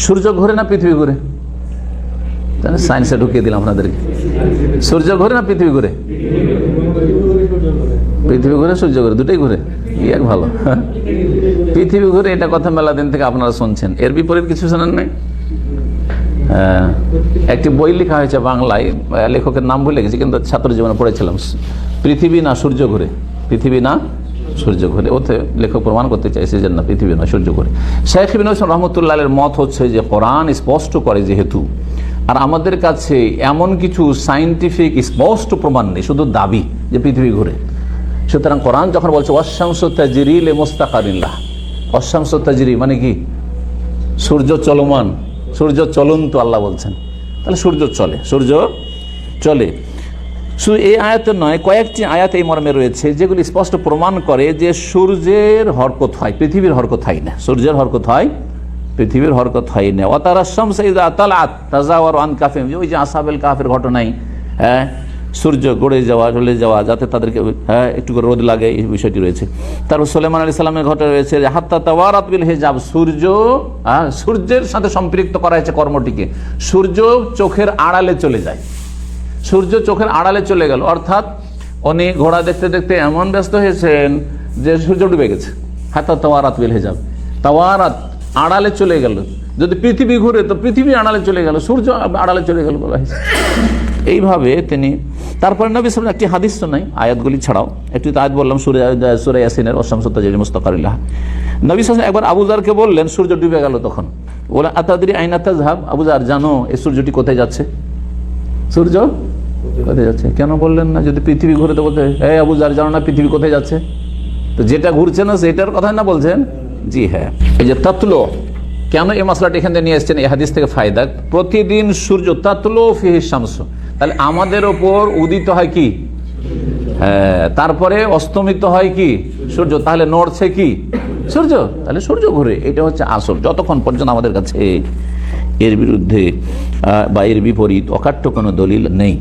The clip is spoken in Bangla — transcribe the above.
সূর্য ঘোরে না পৃথিবী ঘোরে? সায়েন্সে ঢুকিয়ে দিলাম আপনাদেরকে। সূর্য ঘোরে না পৃথিবী ঘোরে? পৃথিবী ঘুরে, সূর্য ঘুরে, দুটোই ঘুরে। এক ভালো, পৃথিবী ঘুরে, এটা কথা মেলা দিন থেকে আপনারা শুনছেন। এর বিপরীত কিছু শোনেন নাই? একটি বই লেখা হয়েছে বাংলায়, লেখকের নাম ভুলে গেছি, কিন্তু ছাত্র জীবনে পড়েছিলাম। পৃথিবী না সূর্য ঘুরে, পৃথিবী না সূর্য ঘুরে। ওতে লেখক প্রমাণ করতে চাইছে যে না, পৃথিবী না সূর্য ঘুরে। শেখ ইবনে হোসেন রহমতুল্লাহের মত হচ্ছে যে কোরআন স্পষ্ট করে যেহেতু, আর আমাদের কাছে এমন কিছু সাইন্টিফিক স্পষ্ট প্রমাণ নেই, শুধু দাবি যে পৃথিবী ঘুরে, সুতরাং কোরআন যখন বলছে ওয়াশ-শামসু তাজরি লিমুস্তাকারিন লাহা, ওয়াশ-শামসু তাজরি মানে কি? সূর্য চলমান, সূর্য চলন্ত আল্লাহ বলছেন, তাহলে সূর্য চলে, সূর্য চলে। শুধু এই আয়াতে নয়, কয়েকটি আয়াত এই মর্মে রয়েছে যেগুলি স্পষ্ট প্রমাণ করে যে সূর্যের হরকত হয়, পৃথিবীর হরকত হয় না। সূর্যের হরকত হয়, পৃথিবীর হরকত হয় না। ওয়া তারা শামসা ইযা তালাআত তাজাওয়ারু আন কাফিহিম, ওই যে আসহাবুল কাহফের ঘটনায়, হ্যাঁ, সূর্য গড়ে যাওয়া, চলে যাওয়া, যাতে তাদেরকে একটু করে রোদ লাগে, এই বিষয়টি রয়েছে। তারপর সুলাইমান আলাইহিস সালামের ঘটনা রয়েছে যে হাত্তা তাওয়ারাত বিল হিজাব, সূর্য, সূর্যের সাথে সম্পৃক্ত করা হয়েছে কর্মটিকে। সূর্য চোখের আড়ালে চলে যায়, সূর্য চোখের আড়ালে চলে গেল, অর্থাৎ উনি ঘোড়া দেখতে দেখতে এমন ব্যস্ত হয়েছেন যে সূর্য ডুবে গেছে। হাত্তা তাওয়ারাত বিল হিজাব, তাওয়ারাত আড়ালে চলে গেল। যদি পৃথিবী ঘুরে তো পৃথিবী আড়ালে চলে গেল, সূর্য আড়ালে চলে গেল বলা হয়েছে। এইভাবে তিনি, তারপরে নবী সাল্লাল্লাহু আলাইহি ওয়াসাল্লাম একটি হাদিস তো নাই, আয়াতগুলি ছাড়াও একটি আয়াত বললাম সূরা ইয়াসিনের ওয়াশ-শামসু তাজরি মুস্তাকারিন লাহা। নবী সাল্লাল্লাহু আলাইহি ওয়াসাল্লাম একবার আবু যারকে বললেন, সূর্য ডুবে গেল, তখন বলে আতাদরি আইনা তাযহাব, আবু যার জানো এই সূর্যটি কোথায় যাচ্ছে? সূর্য কোথায় যাচ্ছে? কেন বললেন না যদি পৃথিবী ঘুরে? তো বলতে, এই আবু যার জানো না পৃথিবী কোথায় যাচ্ছে? তো যেটা ঘুরছে না সেটার কথা না বলছেন? জি হ্যাঁ। এই যে তাতলো, কেন এই মশলাটি এখান থেকে নিয়ে এসছেন? এই হাদিস থেকে ফায়দা, প্রতিদিন সূর্য তাতলো ফিহি শামসু, তাহলে আমাদের ওপর উদিত হয় কি? হ্যাঁ, তারপরে অস্তমিত হয় কি? সূর্য। তাহলে নড়ছে কি? সূর্য, তাহলে সূর্য ঘুরে। এটা হচ্ছে আসল। যতক্ষণ পর্যন্ত আমাদের কাছে এর বিরুদ্ধে বা এর বিপরীত অকাট্য কোনো দলিল নেই।